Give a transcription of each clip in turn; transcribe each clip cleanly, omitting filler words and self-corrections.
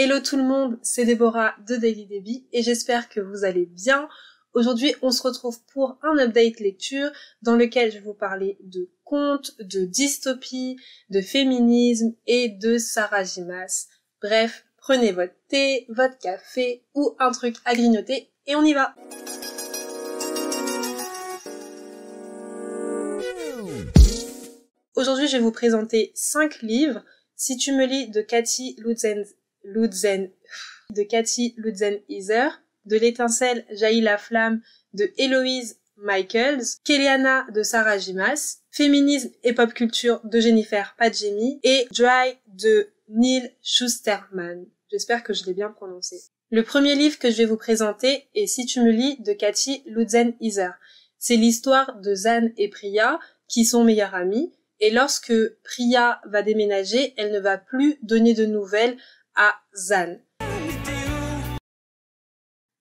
Hello tout le monde, c'est Déborah de Daily Debbie et j'espère que vous allez bien. Aujourd'hui, on se retrouve pour un update lecture dans lequel je vais vous parler de contes, de dystopie, de féminisme et de Sarah J. Maas. Bref, prenez votre thé, votre café ou un truc à grignoter et on y va. Aujourd'hui, je vais vous présenter 5 livres. Si tu me lis de Cathy Lutzenheiser, de l'étincelle jaillit la flamme de Eloise Michaels, Kéliana de Sarah J. Maas, Féminisme et pop culture de Jennifer Padjemi et Dry de Neil Shusterman. J'espère que je l'ai bien prononcé. Le premier livre que je vais vous présenter est Si tu me lis de Cathy Lutzenheiser. C'est l'histoire de Zan et Priya qui sont meilleures amies. Et lorsque Priya va déménager, elle ne va plus donner de nouvelles à Zan.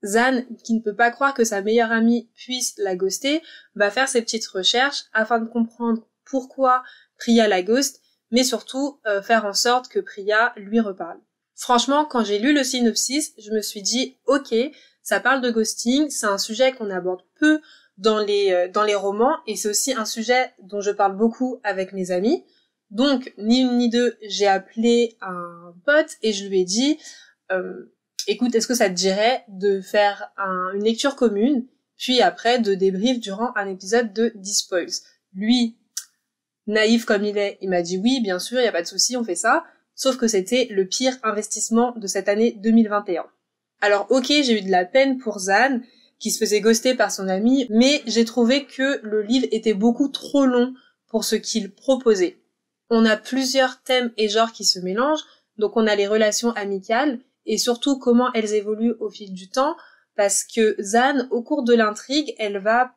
Zan, qui ne peut pas croire que sa meilleure amie puisse la ghoster, va faire ses petites recherches afin de comprendre pourquoi Priya la ghost, mais surtout faire en sorte que Priya lui reparle. Franchement, quand j'ai lu le synopsis, je me suis dit « Ok, ça parle de ghosting, c'est un sujet qu'on aborde peu dans les romans et c'est aussi un sujet dont je parle beaucoup avec mes amis. Donc, ni une ni deux, j'ai appelé un pote et je lui ai dit écoute, est-ce que ça te dirait de faire une lecture commune, puis après de débrief durant un épisode de 10 spoils. Lui, naïf comme il est, il m'a dit oui, bien sûr, il y a pas de souci, on fait ça. Sauf que c'était le pire investissement de cette année 2021. Alors ok, j'ai eu de la peine pour Zan, qui se faisait ghoster par son ami, mais j'ai trouvé que le livre était beaucoup trop long pour ce qu'il proposait. On a plusieurs thèmes et genres qui se mélangent, donc on a les relations amicales, et surtout comment elles évoluent au fil du temps, parce que Zan, au cours de l'intrigue, elle va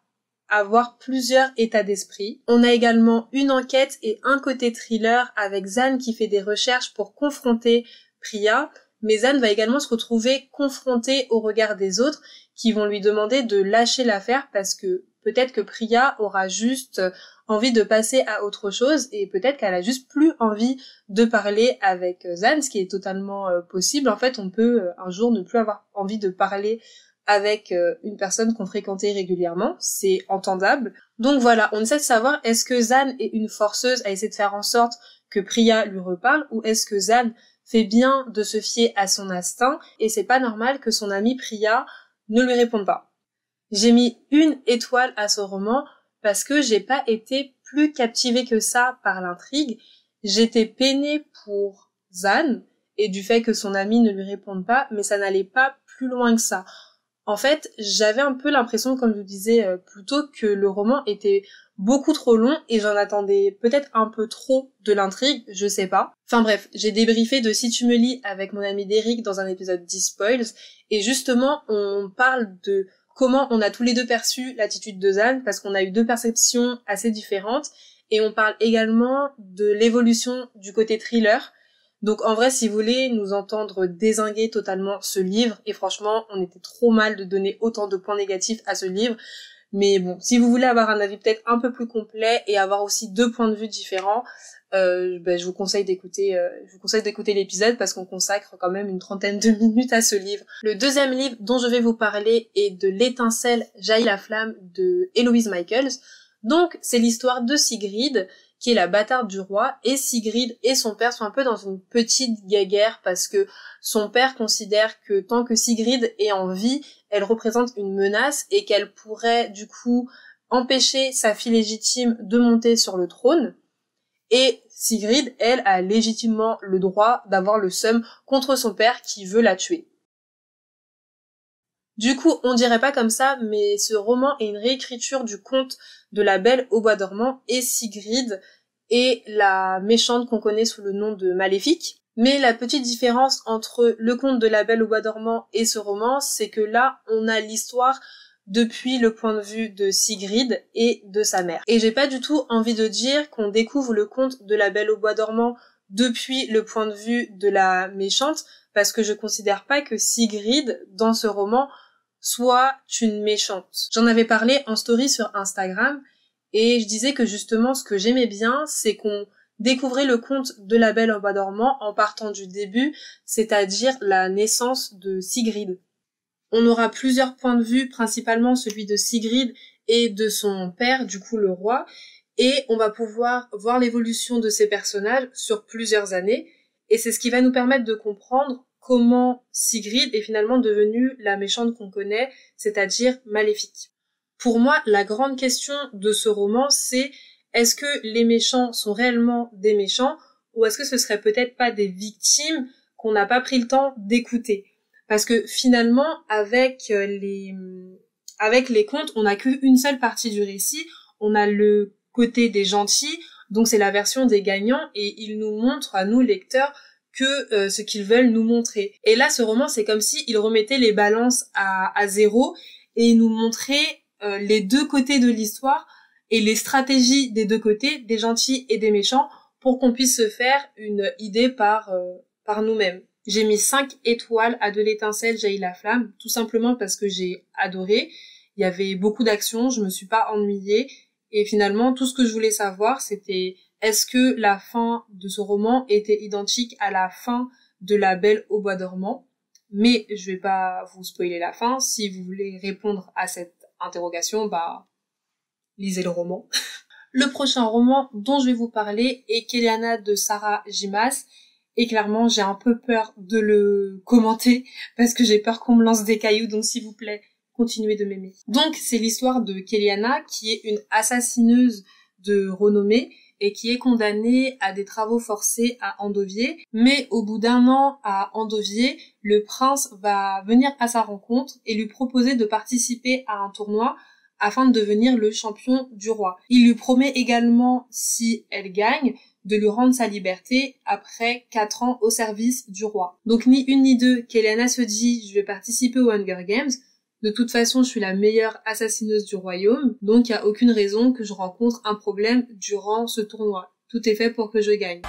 avoir plusieurs états d'esprit. On a également une enquête et un côté thriller avec Zan qui fait des recherches pour confronter Priya, mais Zan va également se retrouver confrontée au regard des autres qui vont lui demander de lâcher l'affaire parce que peut-être que Priya aura juste envie de passer à autre chose et peut-être qu'elle a juste plus envie de parler avec Zan, ce qui est totalement possible. En fait, on peut un jour ne plus avoir envie de parler avec une personne qu'on fréquentait régulièrement, c'est entendable. Donc voilà, on essaie de savoir est-ce que Zan est une forceuse à essayer de faire en sorte que Priya lui reparle ou est-ce que Zan fait bien de se fier à son instinct et c'est pas normal que son amie Priya ne lui réponde pas. J'ai mis 1 étoile à ce roman parce que j'ai pas été plus captivée que ça par l'intrigue. J'étais peinée pour Zan et du fait que son amie ne lui réponde pas, mais ça n'allait pas plus loin que ça. En fait, j'avais un peu l'impression, comme je vous disais plus tôt, que le roman était beaucoup trop long et j'en attendais peut-être un peu trop de l'intrigue, je sais pas. Enfin bref, j'ai débriefé de Si tu me lis avec mon ami Derrick dans un épisode 10 spoils et justement on parle de comment on a tous les deux perçu l'attitude de Zan parce qu'on a eu 2 perceptions assez différentes et on parle également de l'évolution du côté thriller. Donc en vrai, si vous voulez nous entendre dézinguer totalement ce livre, et franchement, on était trop mal de donner autant de points négatifs à ce livre, mais bon, si vous voulez avoir un avis peut-être un peu plus complet et avoir aussi 2 points de vue différents, je vous conseille d'écouter l'épisode parce qu'on consacre quand même une 30aine de minutes à ce livre. Le deuxième livre dont je vais vous parler est de l'étincelle jaillit la flamme de Eloise Michaels. Donc c'est l'histoire de Sigrid, qui est la bâtarde du roi, et Sigrid et son père sont un peu dans une petite guéguerre parce que son père considère que tant que Sigrid est en vie, elle représente une menace et qu'elle pourrait du coup empêcher sa fille légitime de monter sur le trône. Et Sigrid, elle, a légitimement le droit d'avoir le seum contre son père qui veut la tuer. Du coup, on dirait pas comme ça, mais ce roman est une réécriture du conte de La Belle au Bois dormant et Sigrid est la méchante qu'on connaît sous le nom de Maléfique. Mais la petite différence entre le conte de La Belle au Bois dormant et ce roman, c'est que là, on a l'histoire depuis le point de vue de Sigrid et de sa mère. Et j'ai pas du tout envie de dire qu'on découvre le conte de La Belle au Bois dormant depuis le point de vue de la méchante, parce que je considère pas que Sigrid, dans ce roman, soit une méchante. J'en avais parlé en story sur Instagram, et je disais que justement, ce que j'aimais bien, c'est qu'on Découvrez le conte de La Belle au Bois dormant en partant du début, c'est-à-dire la naissance de Sigrid. On aura plusieurs points de vue, principalement celui de Sigrid et de son père, du coup le roi, et on va pouvoir voir l'évolution de ces personnages sur plusieurs années, et c'est ce qui va nous permettre de comprendre comment Sigrid est finalement devenue la méchante qu'on connaît, c'est-à-dire maléfique. Pour moi, la grande question de ce roman, c'est est-ce que les méchants sont réellement des méchants, ou est-ce que ce serait peut-être pas des victimes qu'on n'a pas pris le temps d'écouter? Parce que finalement, avec les contes, on n'a qu'une seule partie du récit. On a le côté des gentils, donc c'est la version des gagnants, et ils nous montrent à nous lecteurs que ce qu'ils veulent nous montrer. Et là, ce roman, c'est comme si ils remettaient les balances à zéro et ils nous montraient les deux côtés de l'histoire et les stratégies des deux côtés, des gentils et des méchants, pour qu'on puisse se faire une idée par nous-mêmes. J'ai mis 5 étoiles à De l'étincelle jaillit la flamme, tout simplement parce que j'ai adoré. Il y avait beaucoup d'action, je me suis pas ennuyée, et finalement, tout ce que je voulais savoir, c'était est-ce que la fin de ce roman était identique à la fin de La Belle au Bois dormant? Mais je vais pas vous spoiler la fin. Si vous voulez répondre à cette interrogation, lisez le roman. Le prochain roman dont je vais vous parler est Kéliana de Sarah J. Maas. Et clairement, j'ai un peu peur de le commenter parce que j'ai peur qu'on me lance des cailloux, donc s'il vous plaît, continuez de m'aimer. Donc, c'est l'histoire de Kéliana, qui est une assassineuse de renommée et qui est condamnée à des travaux forcés à Andovier. Mais au bout d'1 an à Andovier, le prince va venir à sa rencontre et lui proposer de participer à un tournoi afin de devenir le champion du roi. Il lui promet également, si elle gagne, de lui rendre sa liberté après 4 ans au service du roi. Donc ni une ni deux, Kéliana se dit « je vais participer aux Hunger Games ». De toute façon, je suis la meilleure assassineuse du royaume, donc il n'y a aucune raison que je rencontre un problème durant ce tournoi. Tout est fait pour que je gagne.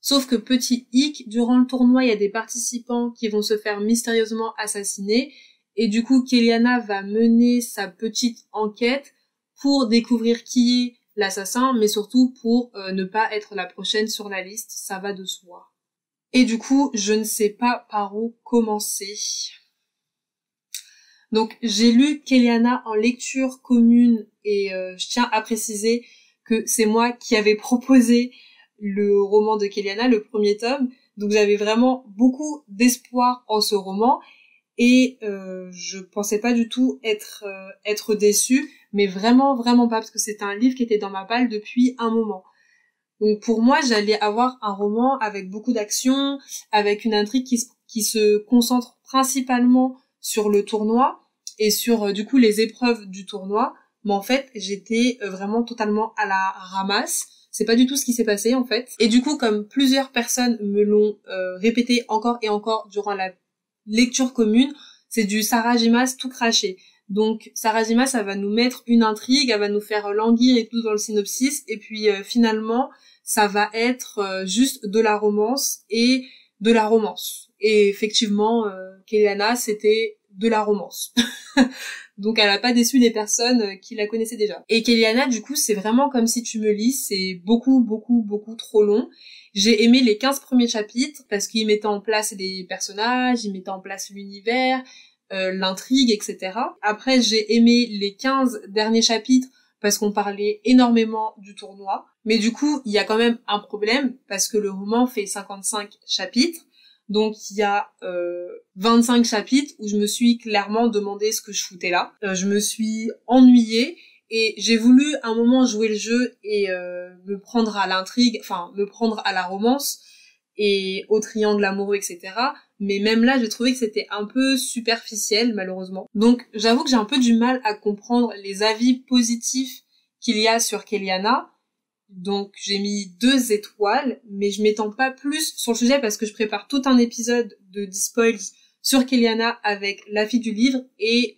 Sauf que petit hic, durant le tournoi, il y a des participants qui vont se faire mystérieusement assassiner, et du coup, Kéliana va mener sa petite enquête pour découvrir qui est l'assassin, mais surtout pour ne pas être la prochaine sur la liste, ça va de soi. Et du coup, je ne sais pas par où commencer. Donc, j'ai lu Kéliana en lecture commune et je tiens à préciser que c'est moi qui avais proposé le roman de Kéliana, le premier tome, donc j'avais vraiment beaucoup d'espoir en ce roman. Et je pensais pas du tout être déçue, mais vraiment pas, parce que c'était un livre qui était dans ma palle depuis un moment. Donc pour moi, j'allais avoir un roman avec beaucoup d'action, avec une intrigue qui se concentre principalement sur le tournoi et sur du coup les épreuves du tournoi. Mais en fait, j'étais vraiment totalement à la ramasse. C'est pas du tout ce qui s'est passé en fait. Et du coup, comme plusieurs personnes me l'ont répété encore et encore durant la lecture commune, c'est du Sarah J. Maas tout craché. Donc Sarah J. Maas, ça va nous mettre une intrigue, elle va nous faire languir et tout dans le synopsis, et puis finalement ça va être juste de la romance et de la romance. Et effectivement, Kéliana, c'était de la romance. Donc elle a pas déçu des personnes qui la connaissaient déjà. Et Kéliana, du coup, c'est vraiment comme si tu me lis, c'est beaucoup trop long. J'ai aimé les 15 premiers chapitres parce qu'ils mettaient en place des personnages, ils mettaient en place l'univers, l'intrigue, etc. Après, j'ai aimé les 15 derniers chapitres parce qu'on parlait énormément du tournoi. Mais du coup, il y a quand même un problème parce que le roman fait 55 chapitres. Donc il y a 25 chapitres où je me suis clairement demandé ce que je foutais là. Je me suis ennuyée et j'ai voulu un moment jouer le jeu et me prendre à l'intrigue, enfin me prendre à la romance et au triangle amoureux, etc. Mais même là, j'ai trouvé que c'était un peu superficiel, malheureusement. Donc j'avoue que j'ai un peu du mal à comprendre les avis positifs qu'il y a sur Kéliana. Donc j'ai mis 2 étoiles, mais je m'étends pas plus sur le sujet parce que je prépare tout un épisode de Despoils sur Kéliana avec la fille du livre et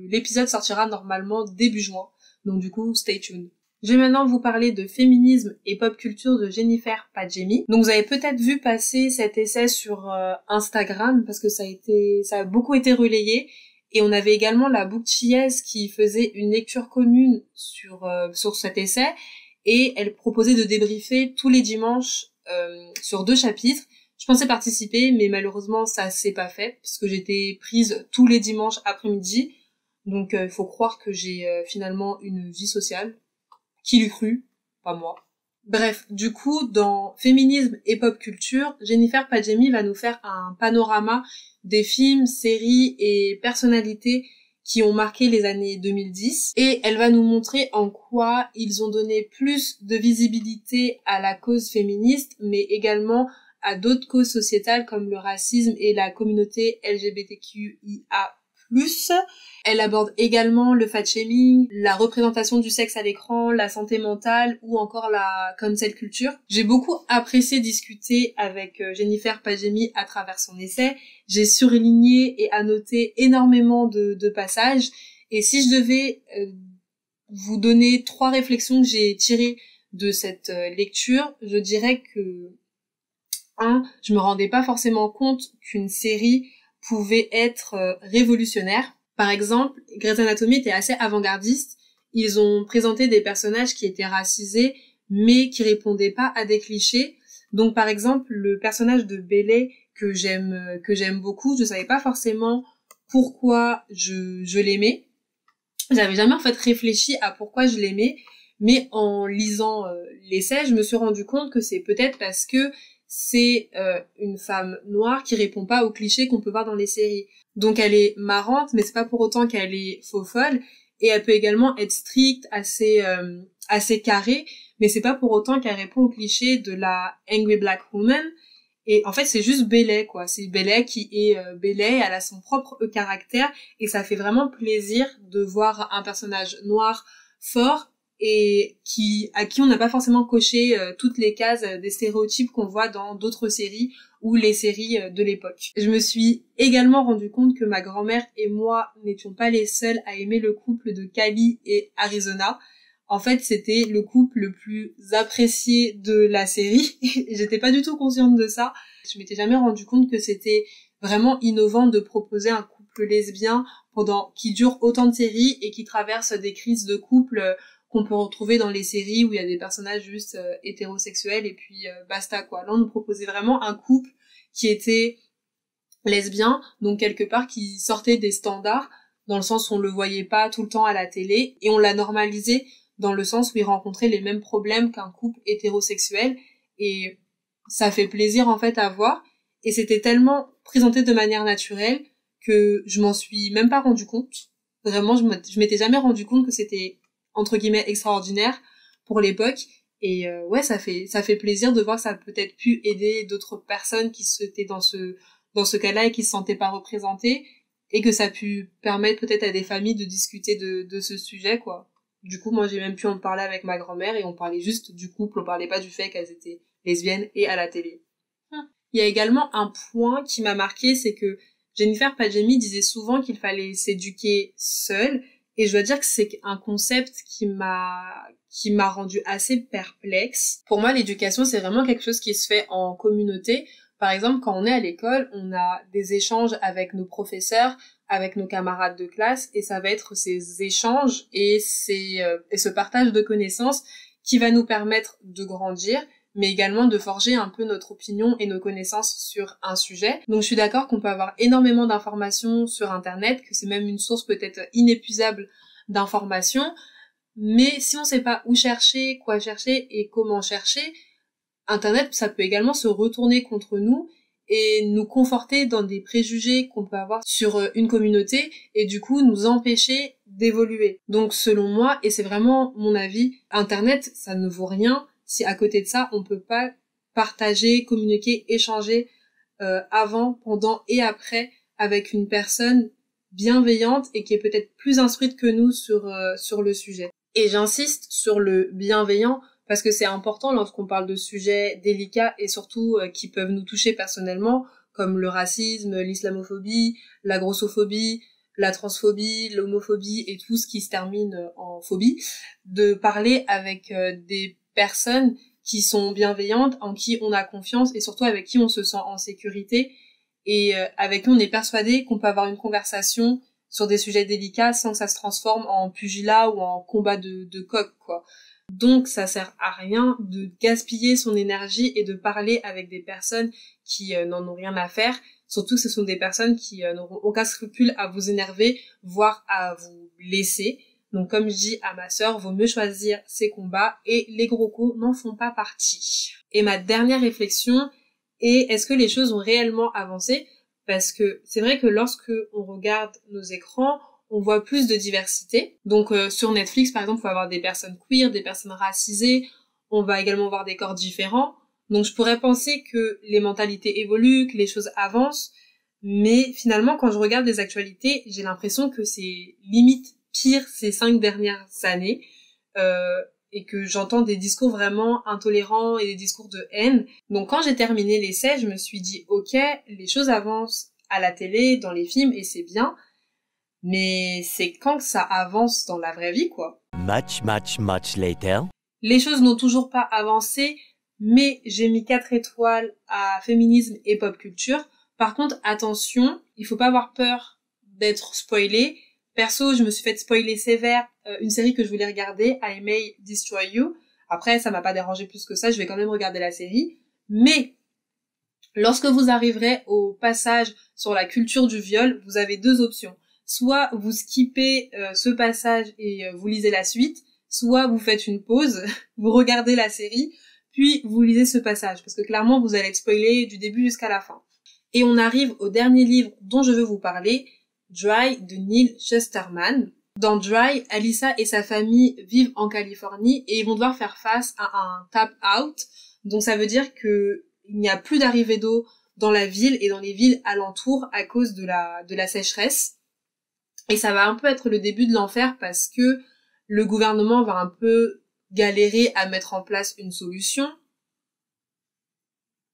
l'épisode sortira normalement début juin. Donc du coup, stay tuned. Je vais maintenant vous parler de féminisme et pop culture de Jennifer Padjemi. Donc vous avez peut-être vu passer cet essai sur Instagram parce que ça a beaucoup été relayé. Et on avait également la Bookchiese qui faisait une lecture commune sur cet essai. et elle proposait de débriefer tous les dimanches sur 2 chapitres. Je pensais participer, mais malheureusement ça s'est pas fait parce que j'étais prise tous les dimanches après-midi. Donc il faut croire que j'ai finalement une vie sociale. Qui l'eût cru? Pas moi. Bref, du coup, dans féminisme et pop culture, Jennifer Padjemi va nous faire un panorama des films, séries et personnalités qui ont marqué les années 2010, et elle va nous montrer en quoi ils ont donné plus de visibilité à la cause féministe, mais également à d'autres causes sociétales comme le racisme et la communauté LGBTQIA+. Elle aborde également le fat-shaming, la représentation du sexe à l'écran, la santé mentale ou encore la cancel culture. J'ai beaucoup apprécié discuter avec Jennifer Padjemi à travers son essai. J'ai surligné et annoté énormément de passages. Et si je devais vous donner 3 réflexions que j'ai tirées de cette lecture, je dirais que 1, je me rendais pas forcément compte qu'une série pouvait être révolutionnaire. Par exemple, Grey's Anatomy était assez avant-gardiste. Ils ont présenté des personnages qui étaient racisés, mais qui répondaient pas à des clichés. Donc, par exemple, le personnage de Bailey que j'aime beaucoup, je savais pas forcément pourquoi je l'aimais. J'avais jamais en fait réfléchi à pourquoi je l'aimais, mais en lisant l'essai, je me suis rendu compte que c'est peut-être parce que c'est une femme noire qui répond pas aux clichés qu'on peut voir dans les séries. Donc elle est marrante, mais c'est pas pour autant qu'elle est faux folle, et elle peut également être stricte, assez carrée, mais c'est pas pour autant qu'elle répond aux clichés de la angry black woman. Et en fait, c'est juste Bailey, quoi. C'est Bailey qui est Bailey, elle a son propre caractère, et ça fait vraiment plaisir de voir un personnage noir fort et à qui on n'a pas forcément coché toutes les cases des stéréotypes qu'on voit dans d'autres séries ou les séries de l'époque. Je me suis également rendu compte que ma grand-mère et moi n'étions pas les seuls à aimer le couple de Kylie et Arizona. En fait, c'était le couple le plus apprécié de la série. J'étais pas du tout consciente de ça. Je m'étais jamais rendu compte que c'était vraiment innovant de proposer un couple lesbien qui dure autant de séries et qui traverse des crises de couple qu'on peut retrouver dans les séries où il y a des personnages juste hétérosexuels et puis basta, quoi. Là, on nous proposait vraiment un couple qui était lesbien, donc quelque part qui sortait des standards, dans le sens où on le voyait pas tout le temps à la télé, et on l'a normalisé dans le sens où il rencontrait les mêmes problèmes qu'un couple hétérosexuel, et ça fait plaisir en fait à voir, et c'était tellement présenté de manière naturelle que je m'en suis même pas rendu compte. Vraiment, je m'étais jamais rendu compte que c'était entre guillemets extraordinaire pour l'époque, et ouais, ça fait plaisir de voir que ça a peut-être pu aider d'autres personnes qui étaient dans ce cas-là et qui se sentaient pas représentées, et que ça a pu permettre peut-être à des familles de discuter de ce sujet, quoi. Du coup, moi, j'ai même pu en parler avec ma grand-mère, et on parlait juste du couple, on parlait pas du fait qu'elles étaient lesbiennes et à la télé. Il y a également un point qui m'a marqué, c'est que Jennifer Padjemi disait souvent qu'il fallait s'éduquer seule, et je dois dire que c'est un concept qui m'a rendu assez perplexe. Pour moi, l'éducation, c'est vraiment quelque chose qui se fait en communauté. Par exemple, quand on est à l'école, on a des échanges avec nos professeurs, avec nos camarades de classe, et ça va être ces échanges et ce partage de connaissances qui va nous permettre de grandir, mais également de forger un peu notre opinion et nos connaissances sur un sujet. Donc je suis d'accord qu'on peut avoir énormément d'informations sur Internet, que c'est même une source peut-être inépuisable d'informations, mais si on sait pas où chercher, quoi chercher et comment chercher, Internet, ça peut également se retourner contre nous et nous conforter dans des préjugés qu'on peut avoir sur une communauté, et du coup nous empêcher d'évoluer. Donc selon moi, et c'est vraiment mon avis, Internet, ça ne vaut rien si à côté de ça, on peut pas partager, communiquer, échanger avant, pendant et après avec une personne bienveillante et qui est peut-être plus instruite que nous sur le sujet. Et j'insiste sur le bienveillant parce que c'est important lorsqu'on parle de sujets délicats et surtout qui peuvent nous toucher personnellement, comme le racisme, l'islamophobie, la grossophobie, la transphobie, l'homophobie et tout ce qui se termine en phobie, de parler avec des personnes qui sont bienveillantes, en qui on a confiance et surtout avec qui on se sent en sécurité et avec qui on est persuadé qu'on peut avoir une conversation sur des sujets délicats sans que ça se transforme en pugilat ou en combat de coq, quoi. Donc ça sert à rien de gaspiller son énergie et de parler avec des personnes qui n'en ont rien à faire, surtout que ce sont des personnes qui n'auront aucun scrupule à vous énerver, voire à vous blesser. Donc comme je dis à ma sœur, vaut mieux choisir ses combats et les gros coups n'en font pas partie. Et ma dernière réflexion est, est-ce que les choses ont réellement avancé? Parce que c'est vrai que lorsque on regarde nos écrans, on voit plus de diversité. Donc sur Netflix, par exemple, on va avoir des personnes queer, des personnes racisées, on va également voir des corps différents. Donc je pourrais penser que les mentalités évoluent, que les choses avancent, mais finalement, quand je regarde les actualités, j'ai l'impression que c'est limite pire ces 5 dernières années, et que j'entends des discours vraiment intolérants et des discours de haine. Donc quand j'ai terminé l'essai, je me suis dit, ok, les choses avancent à la télé, dans les films, et c'est bien, mais c'est quand que ça avance dans la vraie vie, quoi. Much later. Les choses n'ont toujours pas avancé, mais j'ai mis 4 étoiles à féminisme et pop culture. Par contre, attention, il faut pas avoir peur d'être spoilé. Perso, je me suis fait spoiler sévère une série que je voulais regarder, I May Destroy You. Après, ça m'a pas dérangé plus que ça, je vais quand même regarder la série. Mais lorsque vous arriverez au passage sur la culture du viol, vous avez 2 options. Soit vous skippez ce passage et vous lisez la suite, soit vous faites une pause, vous regardez la série, puis vous lisez ce passage, parce que clairement vous allez être spoilé du début jusqu'à la fin. Et on arrive au dernier livre dont je veux vous parler, Dry de Neil Shusterman. Dans Dry, Alyssa et sa famille vivent en Californie et ils vont devoir faire face à un tap out. Donc ça veut dire que il n'y a plus d'arrivée d'eau dans la ville et dans les villes alentours à cause de la sécheresse. Et ça va un peu être le début de l'enfer parce que le gouvernement va un peu galérer à mettre en place une solution.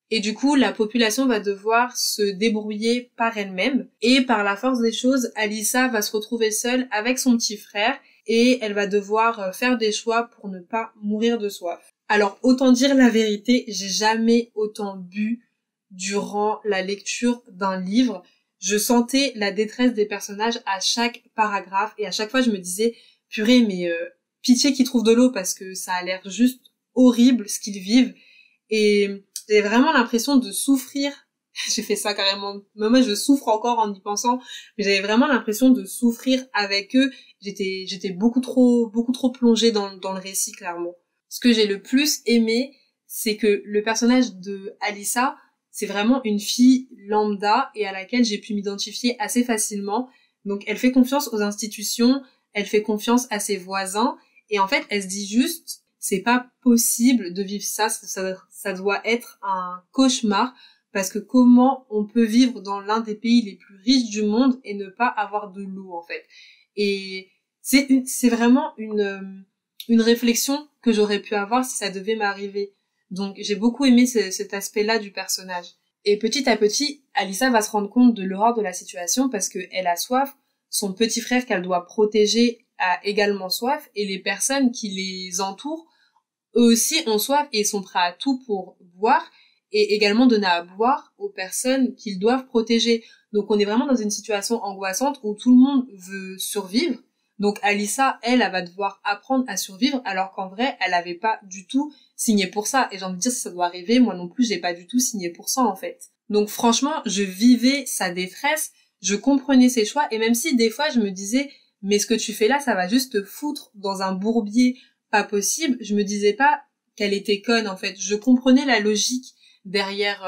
Et du coup, la population va devoir se débrouiller par elle-même. Et par la force des choses, Alyssa va se retrouver seule avec son petit frère et elle va devoir faire des choix pour ne pas mourir de soif. Alors, autant dire la vérité, j'ai jamais autant bu durant la lecture d'un livre. Je sentais la détresse des personnages à chaque paragraphe et à chaque fois je me disais, purée, mais pitié qu'ils trouvent de l'eau parce que ça a l'air juste horrible ce qu'ils vivent. Et j'avais vraiment l'impression de souffrir. J'ai fait ça carrément. Moi, je souffre encore en y pensant, mais j'avais vraiment l'impression de souffrir avec eux. J'étais beaucoup trop plongée dans le récit, clairement. Ce que j'ai le plus aimé, c'est que le personnage de Alyssa, c'est vraiment une fille lambda et à laquelle j'ai pu m'identifier assez facilement. Donc elle fait confiance aux institutions, elle fait confiance à ses voisins et en fait elle se dit juste c'est pas possible de vivre ça, ça doit être un cauchemar parce que comment on peut vivre dans l'un des pays les plus riches du monde et ne pas avoir de l'eau en fait. Et c'est vraiment une réflexion que j'aurais pu avoir si ça devait m'arriver. Donc j'ai beaucoup aimé cet aspect-là du personnage. Et petit à petit, Alyssa va se rendre compte de l'horreur de la situation parce qu'elle a soif, son petit frère qu'elle doit protéger a également soif, et les personnes qui les entourent, eux aussi ont soif et sont prêts à tout pour boire, et également donner à boire aux personnes qu'ils doivent protéger. Donc on est vraiment dans une situation angoissante où tout le monde veut survivre. Donc Alyssa, elle va devoir apprendre à survivre, alors qu'en vrai, elle avait pas du tout signé pour ça. Et j'ai envie de dire, si ça doit arriver, moi non plus, j'ai pas du tout signé pour ça, en fait. Donc franchement, je vivais sa détresse, je comprenais ses choix, et même si des fois, je me disais, mais ce que tu fais là, ça va juste te foutre dans un bourbier pas possible, je me disais pas qu'elle était conne, en fait. Je comprenais la logique derrière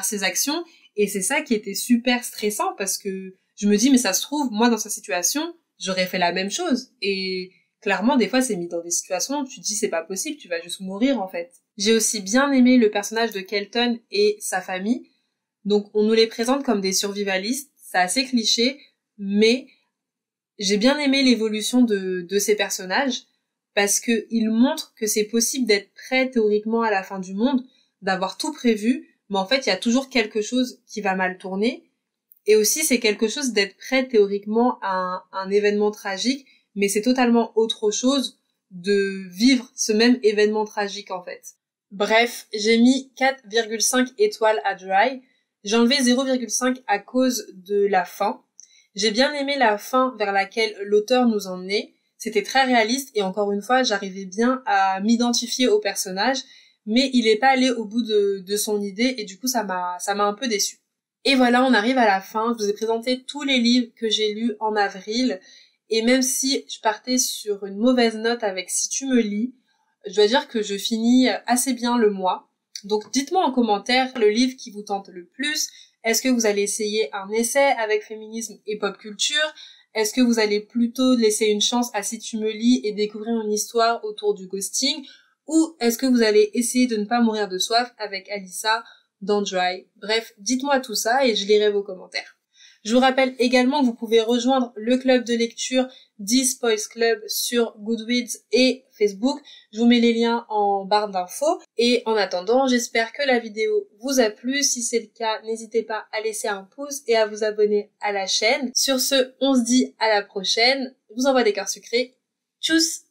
ses actions, et c'est ça qui était super stressant, parce que je me dis, mais ça se trouve, moi, dans sa situation, j'aurais fait la même chose. Et clairement, des fois, c'est mis dans des situations où tu te dis c'est pas possible, tu vas juste mourir en fait. J'ai aussi bien aimé le personnage de Kelton et sa famille. Donc, on nous les présente comme des survivalistes, c'est assez cliché, mais j'ai bien aimé l'évolution de ces personnages parce que ils montrent que c'est possible d'être prêt théoriquement à la fin du monde, d'avoir tout prévu, mais en fait, il y a toujours quelque chose qui va mal tourner. Et aussi, c'est quelque chose d'être prêt théoriquement à un événement tragique, mais c'est totalement autre chose de vivre ce même événement tragique, en fait. Bref, j'ai mis 4,5 étoiles à Dry. J'ai enlevé 0,5 à cause de la fin. J'ai bien aimé la fin vers laquelle l'auteur nous emmenait. C'était très réaliste et encore une fois, j'arrivais bien à m'identifier au personnage, mais il est pas allé au bout de son idée et du coup ça m'a un peu déçue. Et voilà, on arrive à la fin. Je vous ai présenté tous les livres que j'ai lus en avril et même si je partais sur une mauvaise note avec Si tu me lis, je dois dire que je finis assez bien le mois. Donc dites-moi en commentaire le livre qui vous tente le plus. Est-ce que vous allez essayer un essai avec féminisme et pop culture? Est-ce que vous allez plutôt laisser une chance à Si tu me lis et découvrir une histoire autour du ghosting? Ou est-ce que vous allez essayer de ne pas mourir de soif avec Alyssa dans Dry? Bref, dites-moi tout ça et je lirai vos commentaires. Je vous rappelle également que vous pouvez rejoindre le club de lecture 10 Boys Club sur Goodreads et Facebook. Je vous mets les liens en barre d'infos. Et en attendant, j'espère que la vidéo vous a plu. Si c'est le cas, n'hésitez pas à laisser un pouce et à vous abonner à la chaîne. Sur ce, on se dit à la prochaine. Je vous envoie des cœurs sucrés. Tchuss!